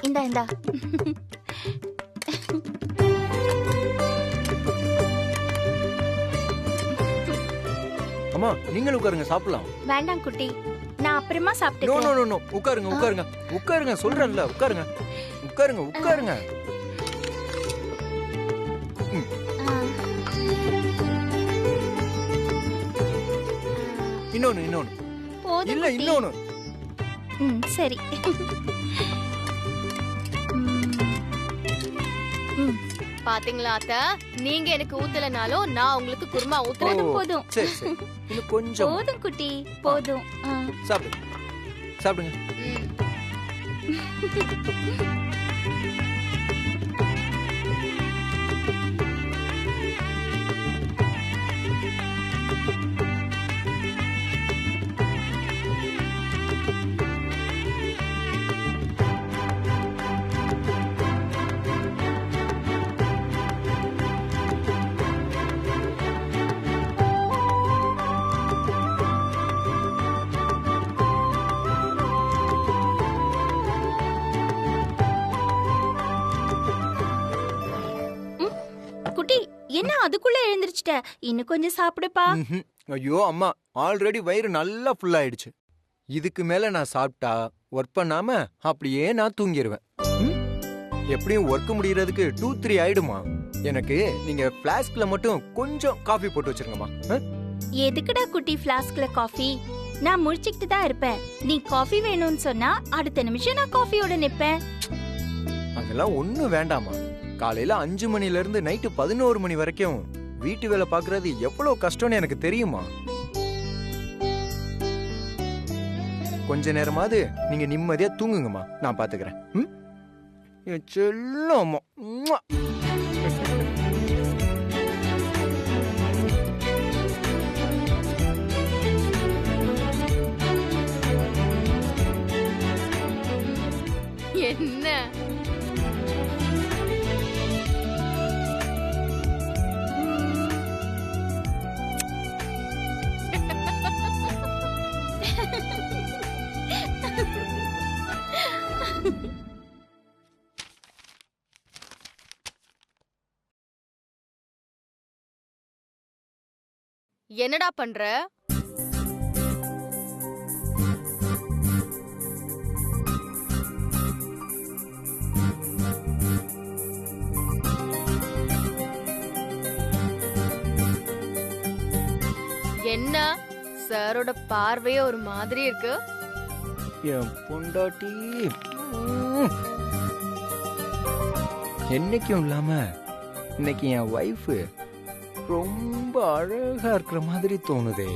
இந்தா இந்தா. அம்மா நீங்களும் உட்காருங்க, சாப்பிடலாம். வேண்டாம் குட்டி, நான் அப்புறமா நோ சாப்பிட்டுக்கிறேன். நோ நோ நோ, உட்காருங்க உட்காருங்க உட்காருங்க, சொல்றேன்ல உட்காருங்க உட்காருங்க உட்காருங்க. ஆ. இன்னொன்னு இன்னொன்னு போதும் இல்ல குட்டி. இன்னொன்னு. சரி. பாத்தீங்களா அத்த, நீங்க எனக்கு ஊத்தலனாலும் நான் உங்களுக்கு குருமா ஓ, ஊத்துறேன். போதும். சரி சரி, இன்னும் கொஞ்சம் போதும் குட்டி, போதும். சாப்பிடுங்க சாப்பிடுங்க. ம். குட்டி, என்ன அதுக்குள்ள எழுந்திருச்சிட்ட? இன்னும் கொஞ்சம் சாப்பிடுப்பா. ம்ஹும். ஐயோ அம்மா, ஆல்ரெடி வயிறு நல்லா ஃபுல் ஆயிடுச்சு. இதுக்கு மேல நான் சாப்பிட்டா ஒர்க் பண்ணாம அப்படியே நான் தூங்கிடுவேன். எப்படியும் ஒர்க் முடியறதுக்கு 2-3 ஆயிடுமா. எனக்கு நீங்க பிளாஸ்க்ல மட்டும் கொஞ்சம் காஃபி போட்டு வச்சிருங்கம்மா. எதுக்குடா குட்டி ஃப்ளாஸ்க்ல காஃபி? நான் முழிச்சுக்கிட்டு தான் இருப்பேன். நீ காஃபி வேணும்னு சொன்னா அடுத்த நிமிஷம் நான் காஃபியோட நிப்பேன். அதெல்லாம் ஒண்ணும் வேண்டாமா. காலையில 5 மணில இருந்து நைட்டு 11 மணி வரைக்கும் வீட்டு வேலை பாக்குறது எவ்வளவு கஷ்டம்னு எனக்கு தெரியுமா. கொஞ்ச நேரமாவது நீங்க நிம்மதியா தூங்குங்கம்மா, நான் பாத்துக்கிறேன். என் செல்லம்மா. உம்மா. என்ன என்னடா பண்ற? என்ன சாரோட பார்வையே ஒரு மாதிரி இருக்கு. என் பொண்டாட்டி என்னைக்கும் இல்லாம இன்னைக்கு என் வைஃப் ரொம்ப அழகா இருக்கிற மாதிரி தோணுதே.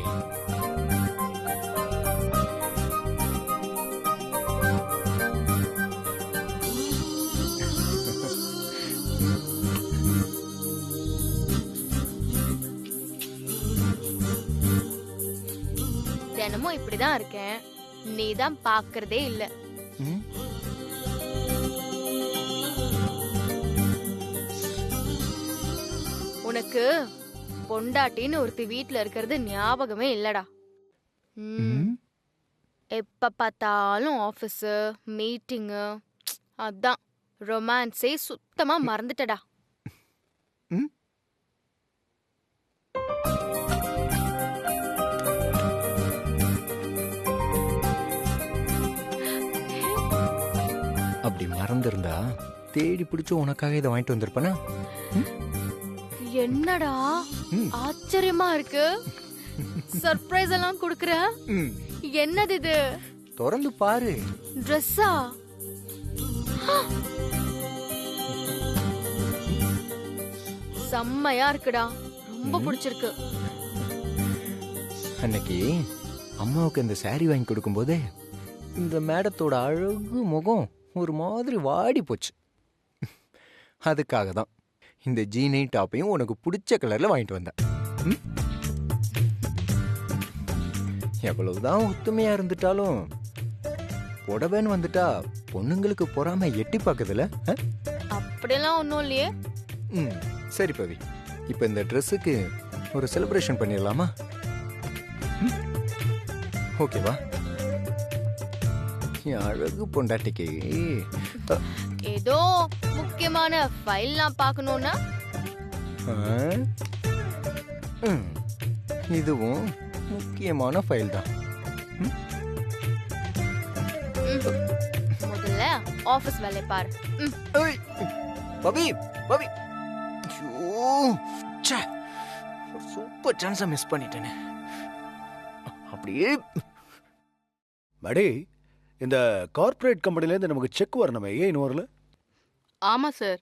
தினமும் இப்படிதான் இருக்கேன், நீதான் பாக்குறதே இல்ல. ம்? உனக்கு பொண்டாட்டின்னு ஒருத்தி வீட்ல இருக்கிறது ஞாபகமே இல்லடா. ம்? எப்ப பார்த்தாலும் ஆபீஸ் மீட்டிங்கு, அதான் ரொமான்ஸே சுத்தமா மறந்துட்டடா. ம்? அப்படி மறந்திருந்தா தேடி பிடிச்சு உனக்காக இதை வாங்கிட்டு வந்திருப்பேனா? என்னடா ம். ஆச்சரியமா இருக்கு, சர்ப்ரைஸ் எல்லாம் குடுக்குற. ம். என்னது இது? திறந்து பாரு. ட்ரெஸ்ஸா? செம்மையா இருக்குடா, ரொம்ப பிடிச்சிருக்கு. அன்னைக்கு அம்மாவுக்கு இந்த saree வாங்கி கொடுக்கும்போதே இந்த மேடத்தோட அழகு முகம் ஒரு மாதிரி வாடி போச்சு. அதுக்காக தான் இந்த ஜீனையும் டாப்பையும் உனக்கு பிடிச்ச கலர்ல வாங்கிட்டு வந்தேன். ம்? எவ்வளவுதான் ஒத்துமையா இருந்துட்டாலும் புடவைன்னு வந்துட்டா பொண்ணுங்களுக்கு பொறாம எட்டி பாக்குதுல. அப்படியெல்லாம் ஒண்ணும் இல்லையே. ம், சரி பவி, இப்ப இந்த ட்ரெஸ்ஸுக்கு ஒரு செலிப்ரேஷன் பண்ணிடலாமா? ஓகேவா? என் அழகு பொண்டாட்டிக்கு ஏதோ முக்கியமான ஃபைல் நான் பார்க்கணும்னா ஆ? ம், இதுவும் முக்கியமான ஃபைல் தான். முதல்ல ஆபீஸ் வேலை பாரு. ஏய், பவி பவி ஐயோ, ச்சே, சூப்பர் சான்ஸை மிஸ் பண்ணிட்டேனே. அப்படியே மடி, இந்த கார்ப்பரேட் கம்பெனிலேருந்து நமக்கு செக் வரணுமே, ஏன் இன்னும் வரல? ஆமா சார்,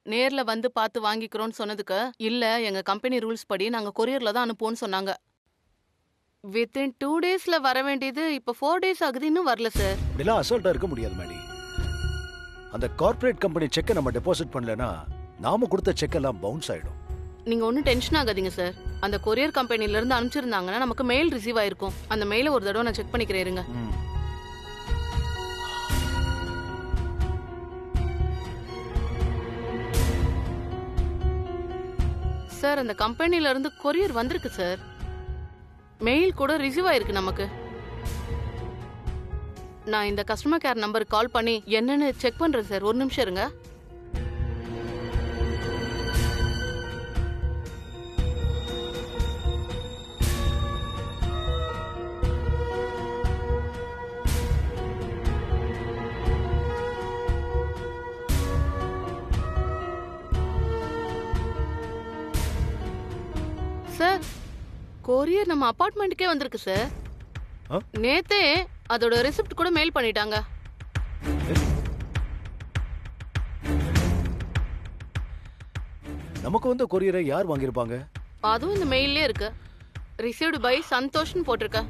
நேர்ல வந்து பார்த்து வாங்கிக்கிறோம்னு சொன்னதுக்கு இல்ல எங்க கம்பெனி ரூல்ஸ் படி நாங்க கொரியர்ல தான் அனுப்புவோம்னு சொன்னாங்க. வித்தின் 2 டேஸ்ல வர வேண்டியது இப்ப 4 டேஸ் ஆகுது, இன்னும் வரல சார். இப்படிலாம் அசால்ட்டா இருக்க முடியாது மேடி. அந்த கார்ப்பரேட் கம்பெனி செக்கை நம்ம டெபாசிட் பண்ணலனா நாம கொடுத்த செக் எல்லாம் பவுன்ஸ் ஆயிடும். நீங்க ஒன்றும் டென்ஷன் ஆகாதீங்க சார். அந்த கொரியர் கம்பெனில இருந்து அனுப்பிச்சிருந்தாங்கன்னா நமக்கு மெயில் ரிசீவ் ஆயிருக்கும். அந்த மெயில ஒரு தடவை நான் செக் பண்ணிக்கிறேன் இருங்க. சார், அந்த கம்பெனில இருந்து கொரியர் வந்திருக்கு சார். மெயில் கூட ரிசீவ் ஆயிருக்கு நமக்கு. நான் இந்த கஸ்டமர் கேர் நம்பருக்கு கால் பண்ணி என்னன்னு செக் பண்றேன் சார். ஒரு நிமிஷம் இருங்க. சார், கொரியர் நம்ம அபார்ட்மெண்ட்டுக்கே வந்திருக்கு சார். ஆ? நேத்தே அதோட ரெசிப்ட் கூட மெயில் பண்ணிட்டாங்க. நமக்கு வந்து கொரியரை யார் வாங்கியிருப்பாங்க? அதுவும் இந்த மெயிலே இருக்கு. ரிசீவ்டு பை சந்தோஷ்னு போட்டிருக்க.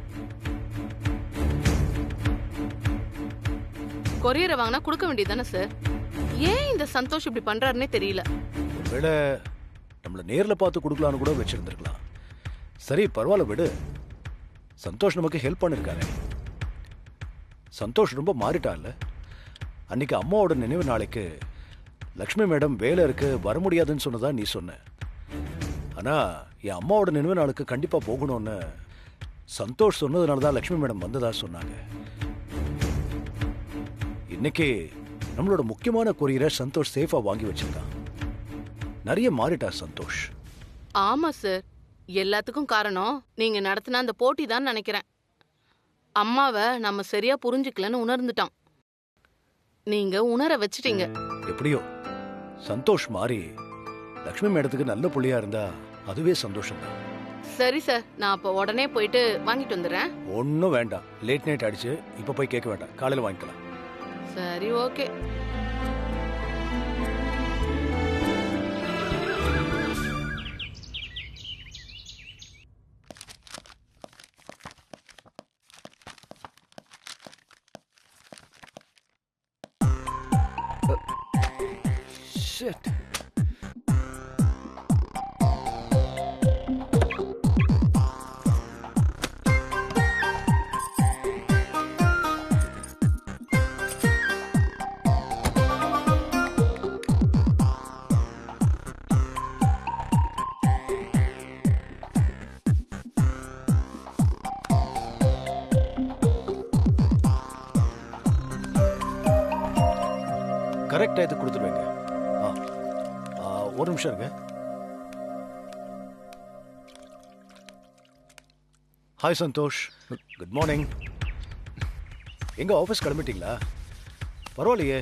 கொரியரை வாங்கினா கொடுக்க வேண்டியதானே சார்? ஏன் இந்த சந்தோஷ் இப்படி பண்றாருன்னே தெரியல. ஒருவேளை நம்மள நேர்ல பார்த்து கொடுக்கலான்னு கூட வச்சிருந்திருக்கலாம். சரி, பரவாயில்ல விடு. சந்தோஷ் நமக்கு ஹெல்ப் பண்ணிருக்காரு. சந்தோஷ் ரொம்ப மாறிட்டான்ல. அன்னைக்கு அம்மாவோட நினைவு நாளைக்கு லக்ஷ்மி மேடம் வேலை இருக்கு வர முடியாதுன்னு சொன்னதா நீ சொன்ன. ஆனா என் அம்மாவோட நினைவு நாளுக்கு கண்டிப்பா போகணும்னு சந்தோஷ் சொன்னதுனால தான் லக்ஷ்மி மேடம் வந்ததா சொன்னாங்க. இன்னைக்கு நம்மளோட முக்கியமான கொரியரை சந்தோஷ் சேஃபா வாங்கி வச்சிருக்கான். நிறைய மாறிட்டா சந்தோஷ். ஆமா சார், எல்லாத்துக்கும் காரணம் நீங்க நடத்தின அந்த போட்டி தான் நினைக்கிறேன். அம்மாவை நம்ம சரியா புரிஞ்சுக்கலன்னு உணர்ந்துட்டான். நீங்க உணர வச்சிட்டீங்க. எப்படியோ சந்தோஷ் மாறி லக்ஷ்மி மேடத்துக்கு நல்ல புள்ளியா இருந்தா அதுவே சந்தோஷம் தான். சரி சார், நான் அப்ப உடனே போயிட்டு வாங்கிட்டு வந்துடுறேன். ஒன்னும் வேண்டாம், லேட் நைட் ஆயிடுச்சு. இப்ப போய் கேட்க வேண்டாம், காலையில வாங்கிக்கலாம். சரி, ஓகே. ஷிட். கரெக்ட் டயத்துக்கு கொடுத்துருவேங்க. ஒரு நிமிஷம் இருங்க. Hi Santosh, good morning. எங்க ஆஃபீஸ் கிளம்பிட்டீங்களா? பரவாயில்லையே,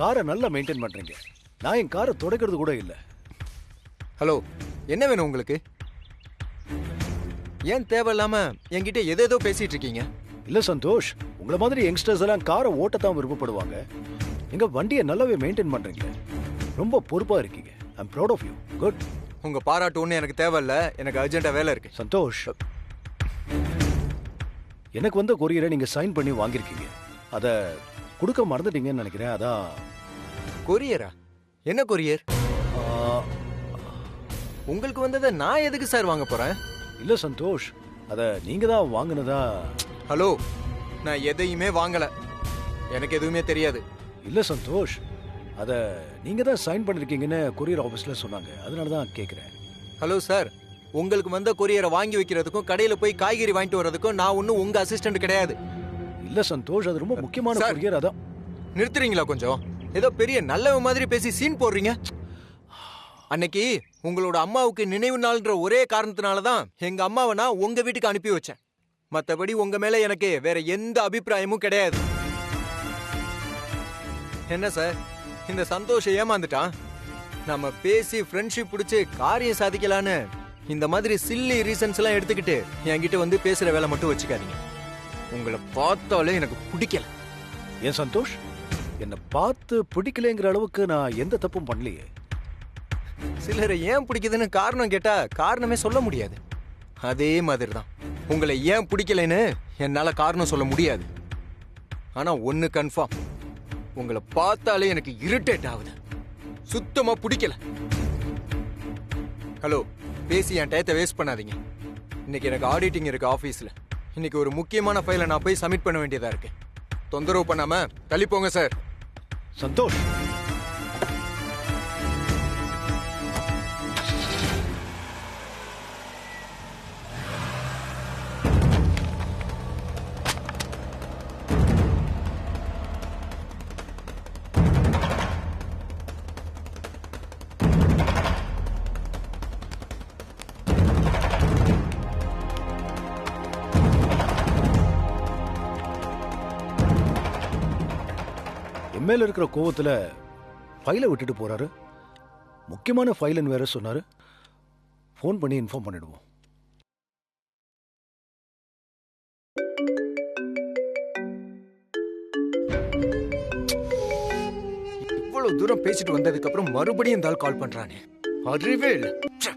காரை நல்லா மெயின்டைன் பண்றீங்க. நான் என் காரை துடைக்கிறது கூட இல்லை. ஹலோ, என்ன வேணும் உங்களுக்கு? ஏன் தேவையில்லாம என்கிட்ட எதேதோ பேசிட்டு இருக்கீங்க? இல்ல சந்தோஷ், உங்களை மாதிரி யங்ஸ்டர்ஸ் எல்லாம் காரை ஓட்டத்தான் விருப்பப்படுவாங்க. எங்க வண்டியை நல்லாவே மெயின்டைன் பண்றீங்க. ரொம்ப பொறுப்பா இருக்கீங்க. I am proud of you. Good. உங்க பாராட்டு ஒண்ணு எனக்கு தேவையில்ல. எனக்கு அர்ஜென்ட்டா வேலை இருக்கு. சந்தோஷ், எனக்கு வந்த கொரியரை நீங்க சைன் பண்ணி வாங்கியிருக்கீங்க. அத கொடுக்க மறந்துட்டீங்கன்னு நினைக்கிறேன். அதான். கொரியரா? என்ன கொரியர்? உங்களுக்கு வந்ததை நான் எதுக்கு சார் வாங்க போறேன்? இல்ல சந்தோஷ், அத நீங்க தான் வாங்கினதா. ஹலோ, நான் எதையுமே வாங்கல. எனக்கு எதுவுமே தெரியாது. இல்ல சந்தோஷ், அத நீங்க தான் சைன் பண்ணிருக்கீங்கன்னு கொரியர் ஆபீஸ்ல சொன்னாங்க. அதனால தான் கேக்குறேன். ஹலோ சார், உங்களுக்கு வந்த கொரியரை வாங்கி வைக்கிறதுக்கும் கடையில போய் காய்கறி வாங்கிட்டு வர்றதுக்கும் நான் ஒன்றும் உங்க அசிஸ்டன்ட் கிடையாது. இல்ல சந்தோஷ், அது ரொம்ப முக்கியமான சார். கொரியர். அதான் நிறுத்துறீங்களா கொஞ்சம்? ஏதோ பெரிய நல்லவ மாதிரி பேசி சீன் போடுறீங்க. அன்னைக்கு உங்களோட அம்மாவுக்கு நினைவு நாள்ன்ற ஒரே காரணத்தினால தான் எங்க அம்மாவை நான் உங்க வீட்டுக்கு அனுப்பி வச்சேன். மத்தபடி உங்க மேல எனக்கு வேற எந்த அபிப்பிராயமும் கிடையாது. என்ன சார், இந்த சந்தோஷம் ஏமாந்துட்டான். நம்ம பேசி ஃப்ரெண்ட்ஷிப் பிடிச்சு காரியம் சாதிக்கலான்னு இந்த மாதிரி சில்லி ரீசன்ஸ் எல்லாம் எடுத்துக்கிட்டு என்கிட்ட வந்து பேசுற வேலை மட்டும் வச்சுக்காதீங்க. உங்களை பார்த்தாலே எனக்கு பிடிக்கல. ஏன் சந்தோஷ், என்ன பார்த்து பிடிக்கலங்கிற அளவுக்கு நான் எந்த தப்பும் பண்ணலையே. சிலரை ஏன் பிடிக்குதுன்னு காரணம் கேட்டா காரணமே சொல்ல முடியாது. அதே மாதிரி தான் உங்களை ஏன் பிடிக்கலைன்னு என்னால காரணம் சொல்ல முடியாது. ஆனா ஒன்னு கன்ஃபார்ம், உங்களை பார்த்தாலே எனக்கு இரிட்டேட் ஆகுது. சுத்தமா பிடிக்கல. ஹலோ, பேசி என் டயத்தை வேஸ்ட் பண்ணாதீங்க. இன்னைக்கு எனக்கு ஆடிட்டிங் இருக்கு ஆபீஸ்ல. இன்னைக்கு ஒரு முக்கியமான ஃபைலை நான் போய் சப்மிட் பண்ண வேண்டியதா இருக்கு. தொந்தரவு பண்ணாம தள்ளி போங்க சார். சந்தோஷ், எம்எல்ஏ இருக்கிற கோவத்துல ஃபைலை விட்டுட்டு போறாரு. முக்கியமான ஃபைல்னு வேற சொன்னாரு. ஃபோன் பண்ணி இன்ஃபார்ம் பண்ணிடுவோம். இவ்வளவு தூரம் பேசிட்டு வந்ததுக்கு அப்புறம் மறுபடியும் இந்த ஆள் கால் பண்றானே, அறிவே இல்ல. ச்சே.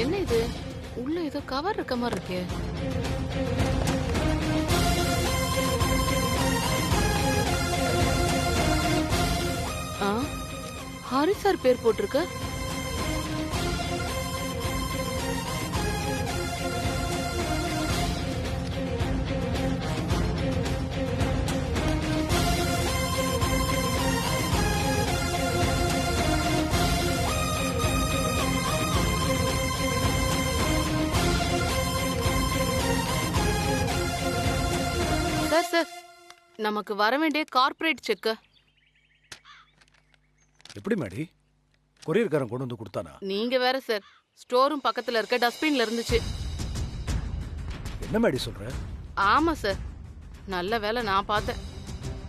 என்ன இது, உள்ள ஏதோ கவர் இருக்க மாதிரி இருக்கே. ஆ, ஹரி சார் பேர் போட்டிருக்க. சார் சார், நமக்கு வர வேண்டிய கார்ப்பரேட் செக். எப்படி மேடி, கொரியர்காரன் கொண்டு வந்து கொடுத்தானா? நீங்க வேற சார், ஸ்டோரும் பக்கத்துல இருக்க டஸ்ட்பின்ல இருந்துச்சு. என்ன மேடி சொல்ற? ஆமா சார், நல்ல வேலை நான் பார்த்தேன்.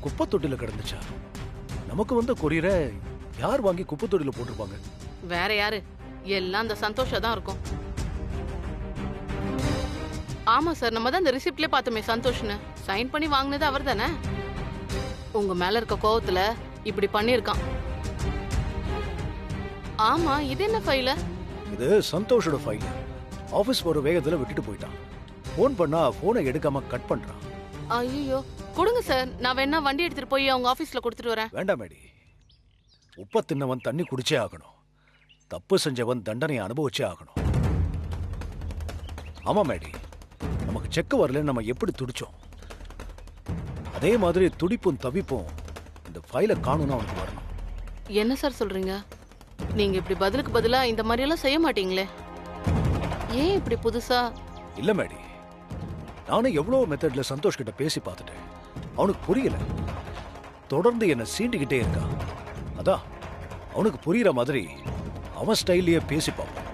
குப்பை தொட்டில கிடந்துச்சா? நமக்கு வந்த கொரியரை யார் வாங்கி குப்பை தொட்டில போட்டிருப்பாங்க? வேற யாரு, எல்லாம் அந்த சந்தோஷம் தான் இருக்கும். ஆமா சார், நம்ம தான் இந்த ரிசிப்ட்லயே பார்த்தோமே சந்தோஷ்னு. சைன் பண்ணி வாங்கினது அவர் தானே. உங்க மேல இருக்க கோவத்துல இப்படி பண்ணிருக்கான். ஆமா, இது என்ன ஃபைல? இது சந்தோஷோட ஃபைல். ஆபீஸ் போற வேகத்துல விட்டுட்டு போயிட்டான். ஃபோன் பண்ணா போனை எடுக்காம கட் பண்றான். ஐயோ, கொடுங்க சார், நான் வேணா வண்டி எடுத்துட்டு போய் அவங்க ஆபீஸ்ல கொடுத்துட்டு வரேன். வேண்டாம் மேடி, உப்ப தின்னவன் தண்ணி குடிச்சே ஆகணும். தப்பு செஞ்சவன் தண்டனை அனுபவிச்சே ஆகணும். ஆமா மேடி, நமக்கு செக் வரல, நம்ம எப்படி துடிச்சோம் அதே மாதிரி துடிப்பும் தவிப்பும் இந்த ஃபைலை காணும்னு அவனுக்கு வரணும். என்ன சார் சொல்றீங்க? நீங்க இப்படி பதிலுக்கு பதிலா இந்த மாதிரி எல்லாம் செய்ய மாட்டீங்களே. ஏன் இப்படி புதுசா? இல்ல மேடி, நானும் எவ்வளவு மெத்தட்ல சந்தோஷ் கிட்ட பேசி பார்த்துட்டேன். அவனுக்கு புரியல. தொடர்ந்து என்ன சீண்டிக்கிட்டே இருக்கான். அதான் அவனுக்கு புரியுற மாதிரி அவன் ஸ்டைல்லயே பேசி பார்ப்போம்.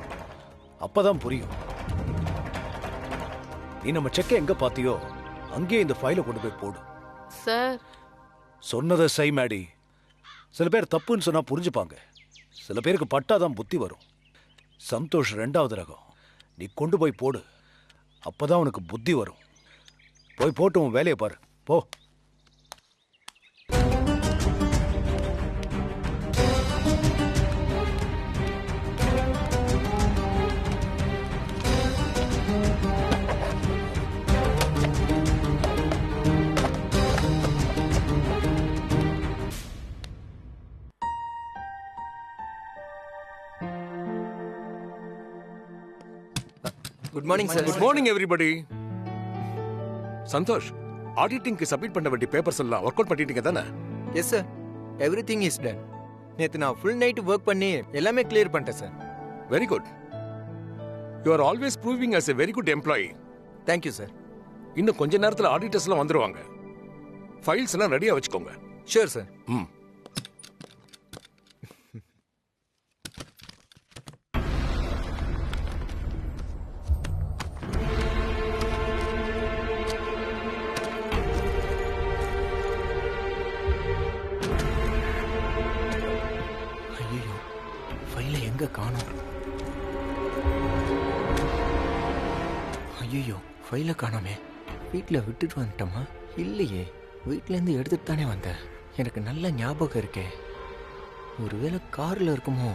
அப்பதான் புரியும். நீ நம்ம செக்கை எங்க பாத்தியோ அங்கேயே இந்த ஃபைலை கொண்டு போய் போடு. சார் சொன்னதை செய் மேடி. சில பேர் தப்புன்னு சொன்னா புரிஞ்சுப்பாங்க, சில பேருக்கு பட்டாதான் புத்தி வரும். சந்தோஷ் 2வது ரகம். நீ கொண்டு போய் போடு, அப்பதான் உனக்கு புத்தி வரும். போய் போட்டு உன் வேலையை பாரு, போ. Good morning sir. Good morning everybody. Santosh, ஆடிட்டிங்க்கு சப்மிட் பண்ண வேண்டிய பேப்பர்ஸ் எல்லாம் ஒர்க் அவுட் பண்ணிட்டீங்க தானே? Yes sir, everything is done. நேத்து நான் ஃபுல் நைட் ஒர்க் பண்ணி எல்லாமே கிளியர் பண்ணிட்டேன் சார். Very good. You are always proving as a very good employee. Thank you sir. இன்னும் கொஞ்ச நேரத்துல ஆடிட்டர்ஸ் எல்லாம் வந்துருவாங்க. ஃபைல்ஸ் எல்லாம் ரெடியா வச்சுக்கோங்க. Sure sir. ம். ஐயோ, ஃபைலை எங்க காணோம்? ஐயோ, ஃபைலை காணோமே. வீட்டில் விட்டுட்டு வந்துட்டோமா? இல்லையே, வீட்டிலேருந்து எடுத்துட்டு தானே வந்தேன். எனக்கு நல்ல ஞாபகம் இருக்கே. ஒருவேளை கார்ல இருக்குமோ?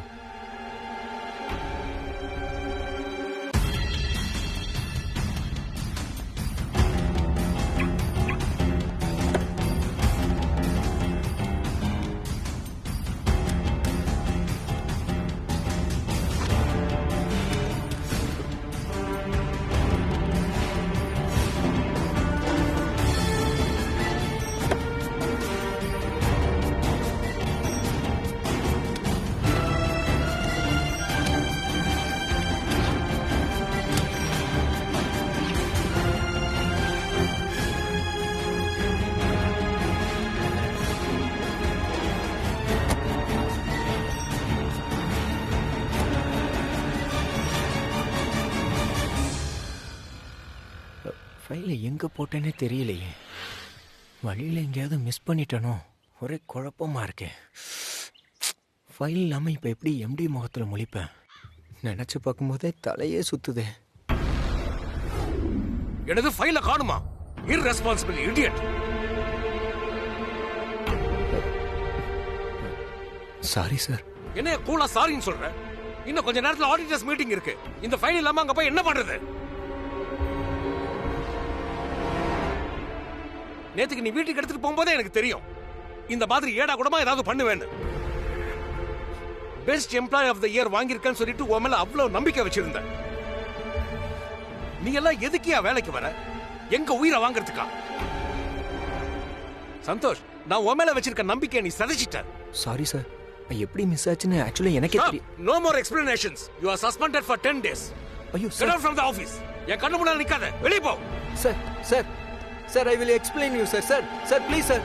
ஃபைலை எங்கே போட்டேனே தெரியலையே. வழியில் எங்கேயாவது மிஸ் பண்ணிட்டனோ? ஒரே குழப்பமாக இருக்கே. ஃபைல் இல்லாமல் இப்போ எப்படி எம்டி முகத்தில் முழிப்பேன்? நினச்சி பார்க்கும்போதே தலையே சுற்றுதே. எனது ஃபைலை காணுமா? irresponsible idiot. Sorry sir. என்ன கூலா சாரின்னு சொல்ற? இன்னும் கொஞ்ச நேரத்துல ஆடிட்டர்ஸ் மீட்டிங் இருக்கு. இந்த ஃபைல் இல்லாம அங்க போய் என்ன பண்றது? நேத்துக்கு நீ வீட்டுக்கு எடுத்துட்டு போகும்போதே எனக்கு தெரியும் இந்த மாதிரி ஏடா கூடமா ஏதாவது பண்ணுவேன்னு. Best employee of the year வாங்கியிருக்கேன்னு சொல்லிட்டு உன் மேல அவ்வளவு நம்பிக்கை வச்சிருந்த. நீ எல்லாம் எதுக்கியா வேலைக்கு வர? எங்க உயிரை வாங்குறதுக்கா? சந்தோஷ், நான் உன் மேல வச்சிருக்க நம்பிக்கை நீ சதைச்சிட்ட. சாரி சார், எப்படி மிஸ் ஆச்சுன்னு ஆக்சுவலி எனக்கே தெரியும். No more explanations. You are suspended for 10 days. ஐயோ Get sir. out from the office. என் கண்ணு முன்னாடி நிக்காத, வெளிய போ. Sir sir sir, I will explain you sir. Sir sir please sir.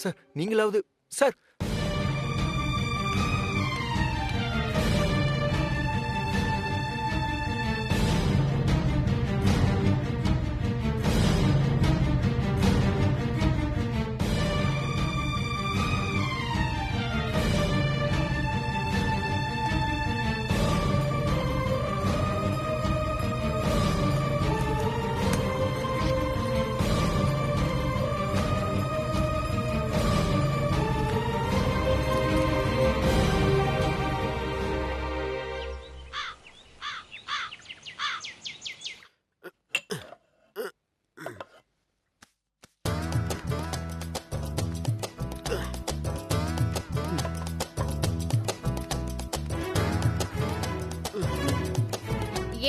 Sir நீங்களாவது சார்.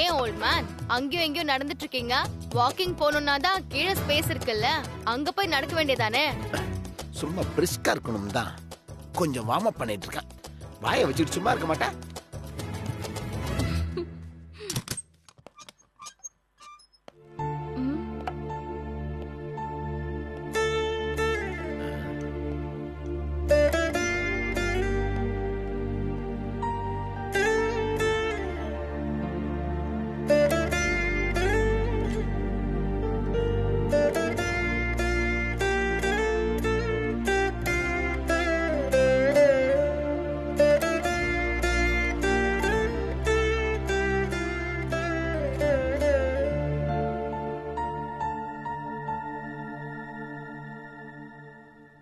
ஏன் ஓல்ட் மேன் அங்கேயும் எங்கேயும் நடந்துட்டு இருக்கீங்க? வாக்கிங் போகணும்னா தான் கீழே ஸ்பேஸ் இருக்குல்ல, அங்க போய் நடக்க வேண்டியதானே? சும்மா பிரிஸ்கா இருக்கணும் தான் கொஞ்சம் வார்ம் அப் பண்ணிட்டு இருக்கேன். வாயை வச்சுட்டு சும்மா இருக்க மாட்டேன்.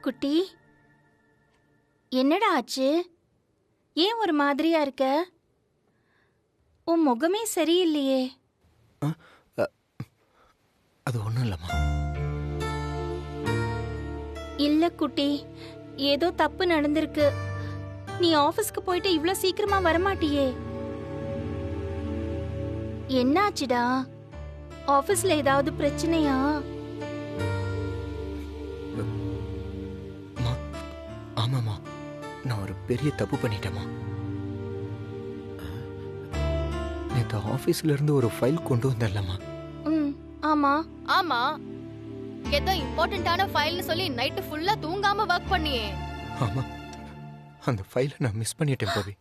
குட்டி என்னடா ஆச்சு? ஏன் ஒரு மாதிரியா இருக்க? உன் முகமே சரியில்லையே. அது ஒண்ணும் இல்லம்மா. இல்ல குட்டி, ஏதோ தப்பு நடந்திருக்கு. நீ ஆபீஸ்க்கு போயிட்டு இவ்ளோ சீக்கிரமா வரமாட்டியே. என்னாச்சுடா? ஆபீஸ்ல ஏதாவது பிரச்சனையா? ஆமாமா, நான் ஒரு பெரிய தப்பு பண்ணிட்டேமா. நேத்து ஆபீஸ்ல இருந்து ஒரு ஃபைல் கொண்டு வந்தேன்லம்மா. ஆமா ஆமா, ஏதோ இம்பார்ட்டன்டான ஃபைல்னு சொல்லி நைட்டு ஃபுல்லா தூங்காம ஒர்க் பண்ணியே. ஆமா, அந்த ஃபைலை நான் மிஸ் பண்ணிட்டேன் பவி.